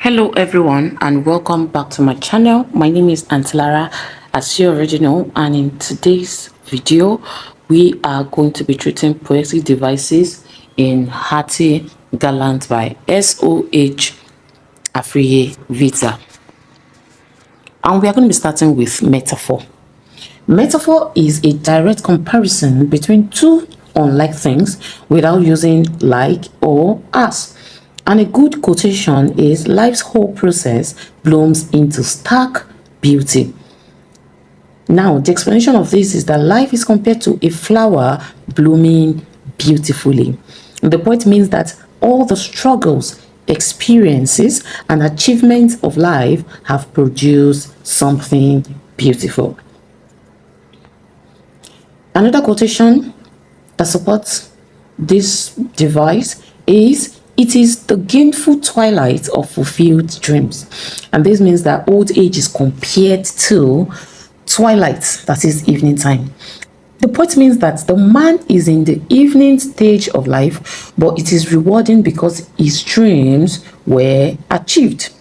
Hello everyone and welcome back to my channel. My name is Lara, as you already know, and in today's video we are going to be treating poetic devices in Hearty Garlands by S.O.H Afriyie-Vidza. And we are going to be starting with metaphor. Metaphor is a direct comparison between two unlike things without using like or as. And a good quotation is, life's whole process blooms into stark beauty. Now, the explanation of this is that life is compared to a flower blooming beautifully. The point means that all the struggles, experiences, and achievements of life have produced something beautiful. Another quotation that supports this device is, it is the gainful twilight of fulfilled dreams. And this means that old age is compared to twilight, that is evening time. The point means that the man is in the evening stage of life, but it is rewarding because his dreams were achieved.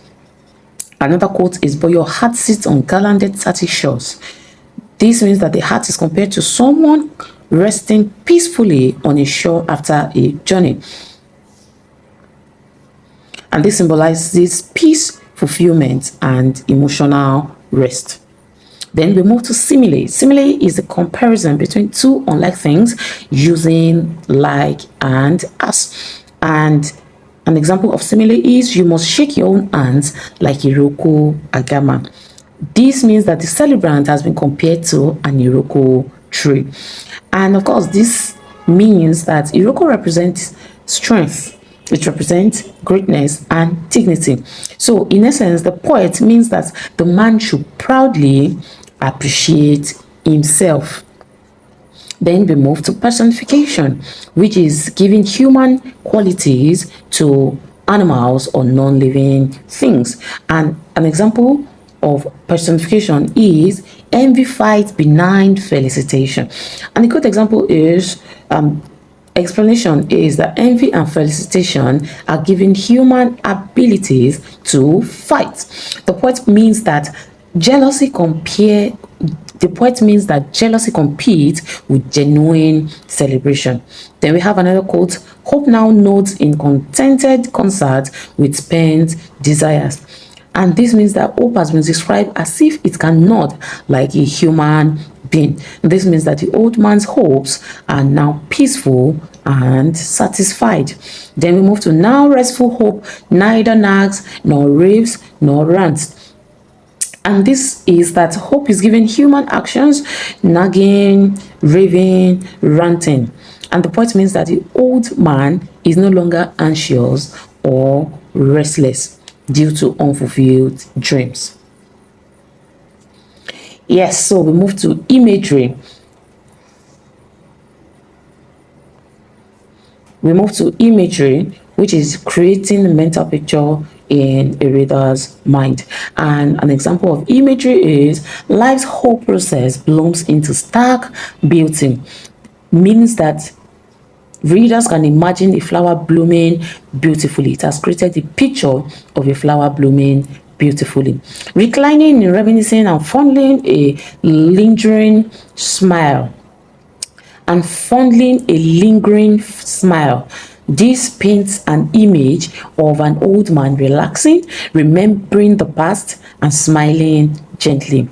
Another quote is, but your heart sits on garlanded sandy shores. This means that the heart is compared to someone resting peacefully on a shore after a journey. And this symbolizes peace, fulfillment, and emotional rest. Then we move to simile. Simile is a comparison between two unlike things using like and as. And an example of simile is, you must shake your own hands like Iroko Agama. This means that the celebrant has been compared to an Iroko tree. And of course, this means that Iroko represents strength. It represents greatness and dignity. So in essence, the poet means that the man should proudly appreciate himself. Then we move to personification, which is giving human qualities to animals or non-living things. And an example of personification is, envy fights benign felicitation. And a good example is, explanation is that envy and felicitation are giving human abilities to fight. The point means that jealousy competes with genuine celebration. Then we have another quote, hope now nods in contented concert with spent desires. And this means that hope has been described as if it can nod like a human being. This means that the old man's hopes are now peaceful and satisfied. Then we move to now restful hope neither nags nor raves nor rants. And this is that hope is given human actions, nagging, raving, ranting. And the point means that the old man is no longer anxious or restless due to unfulfilled dreams. Yes, so we move to imagery. We move to imagery, which is creating a mental picture in a reader's mind. And an example of imagery is, life's whole process blooms into stark beauty. Means that readers can imagine a flower blooming beautifully. It has created a picture of a flower blooming beautifully. Reclining, reminiscing, and fondling a lingering smile. And fondling a lingering smile. This paints an image of an old man relaxing, remembering the past, and smiling gently.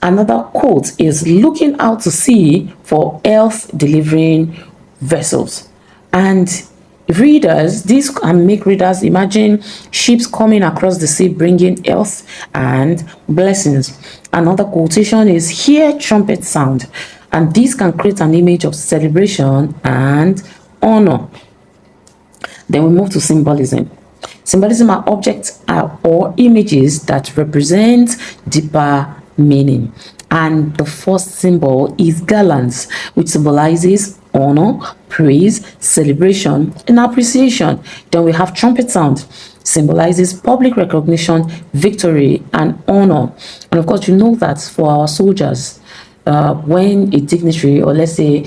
Another quote is, looking out to sea for health delivering vessels. And readers, this can make readers imagine ships coming across the sea bringing health and blessings. Another quotation is, hear trumpet sound. And this can create an image of celebration and honor. Then we move to symbolism. Symbolism are objects or images that represent deeper meaning. And the first symbol is Galands, which symbolizes honor, praise, celebration, and appreciation. Then we have trumpet sound, symbolizes public recognition, victory, and honor. And of course, you know that for our soldiers, when a dignitary, or let's say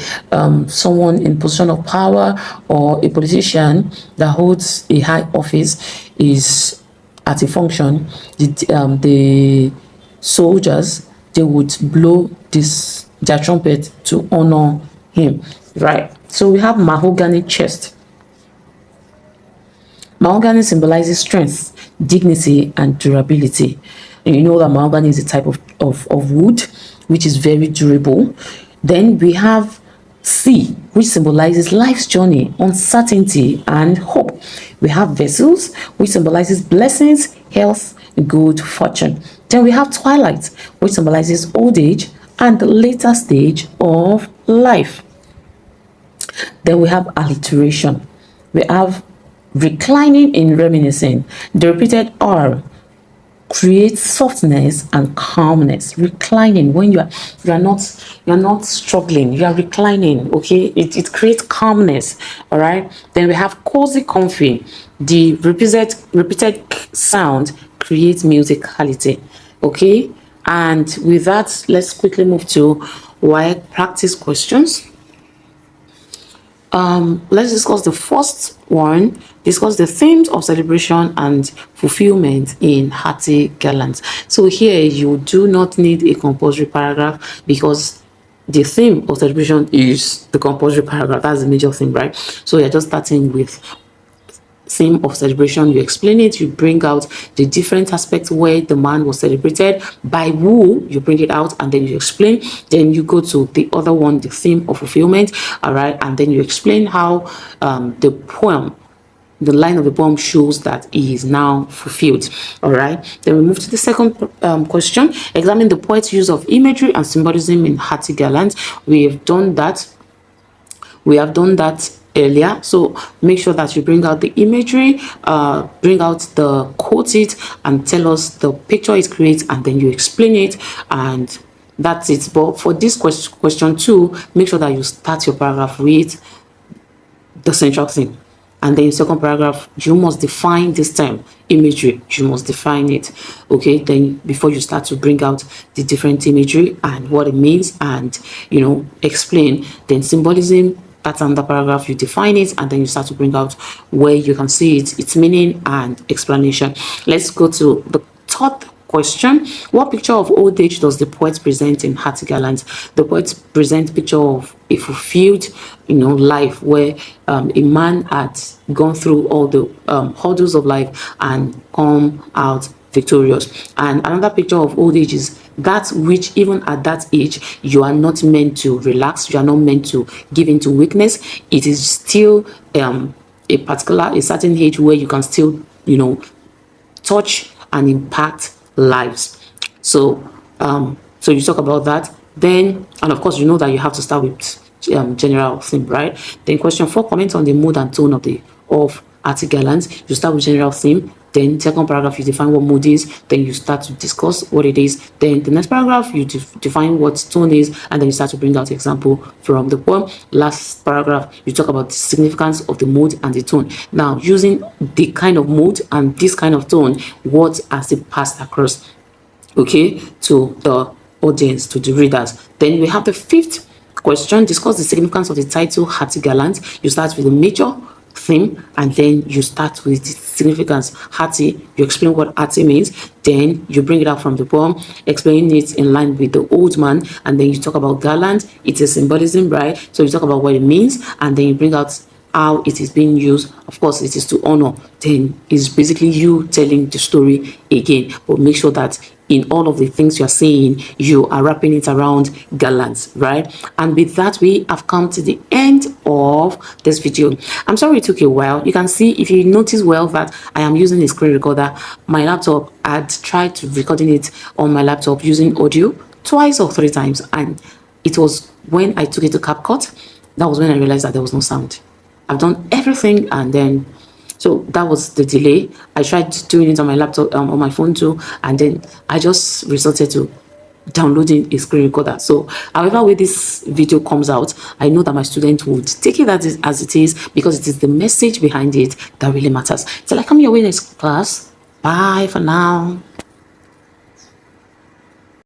someone in position of power or a politician that holds a high office is at a function, the soldiers, they would blow their trumpet to honor him, right? So we have mahogany chest. Mahogany symbolizes strength, dignity, and durability. And you know that mahogany is a type of wood which is very durable. Then we have C, which symbolizes life's journey, uncertainty, and hope. We have vessels, which symbolizes blessings, health, good fortune. Then we have twilight, which symbolizes old age and the later stage of life. Then we have alliteration. We have reclining in reminiscing. The repeated R creates softness and calmness. Reclining, when you're not struggling, you are reclining. Okay, it creates calmness. All right. Then we have cozy, comfy. The repeated sound creates musicality. Okay, and with that, let's quickly move to WAEC practice questions. Let's discuss the first one. Discuss the themes of celebration and fulfillment in Hearty Garlands. So here you do not need a compulsory paragraph because the theme of celebration is the compulsory paragraph. That's the major thing, right? So you're just starting with theme of celebration. You explain it, you bring out the different aspects where the man was celebrated, by who, you bring it out, and then you explain. Then you go to the other one, the theme of fulfillment. All right, and then you explain how the line of the poem shows that he is now fulfilled. All right, then we move to the second question. Examine the poet's use of imagery and symbolism in Hearty Garlands. We have done that earlier, so make sure that you bring out the imagery, bring out the quote it, and tell us the picture it creates, and then you explain it, and that's it. But for this question 2, make sure that you start your paragraph with the central theme, and then in second paragraph you must define this term imagery. You must define it. Okay, then before you start to bring out the different imagery and what it means, and explain. Then symbolism, that's another paragraph, you define it, and then you start to bring out where you can see its meaning and explanation. Let's go to the third question. What picture of old age does the poet present in Hearty Garlands? The poet presents a picture of a fulfilled life, where a man had gone through all the hurdles of life and come out victorious. And another picture of old age is that which, even at that age, you are not meant to relax, you are not meant to give into weakness. It is still a certain age where you can still touch and impact lives. So so you talk about that. Then, and of course, you know that you have to start with general theme, right? Then question 4, comment on the mood and tone of Hearty Garlands. You start with general theme. Then second paragraph, you define what mood is. Then you start to discuss what it is. Then the next paragraph, you define what tone is, and then you start to bring out example from the poem. Last paragraph, you talk about the significance of the mood and the tone. Now, using the kind of mood and this kind of tone, what has it passed across, okay, to the audience, to the readers? Then we have the fifth question. Discuss the significance of the title Hearty Garlands. You start with the major theme, and then you start with the significance. Hearty, you explain what hearty means, then you bring it out from the poem, explain it in line with the old man, and then you talk about garland. It's a symbolism, right? So you talk about what it means, and then you bring out how it is being used. Of course, it is to honor. Then it's basically you telling the story again, but make sure that in all of the things you're saying, you are wrapping it around garlands, right? And with that, we have come to the end of this video. I'm sorry it took a while. You can see, if you notice well, that I am using a screen recorder. My laptop, I'd tried to recording it on my laptop using audio twice or 3 times, and it was when I took it to CapCut, that was when I realized that there was no sound. I've done everything, and then so that was the delay. I tried doing it on my laptop, on my phone too, and then I just resorted to downloading a screen recorder. So however way this video comes out, I know that my student would take it as it is, because it is the message behind it that really matters. Till I come your way next class. Bye for now.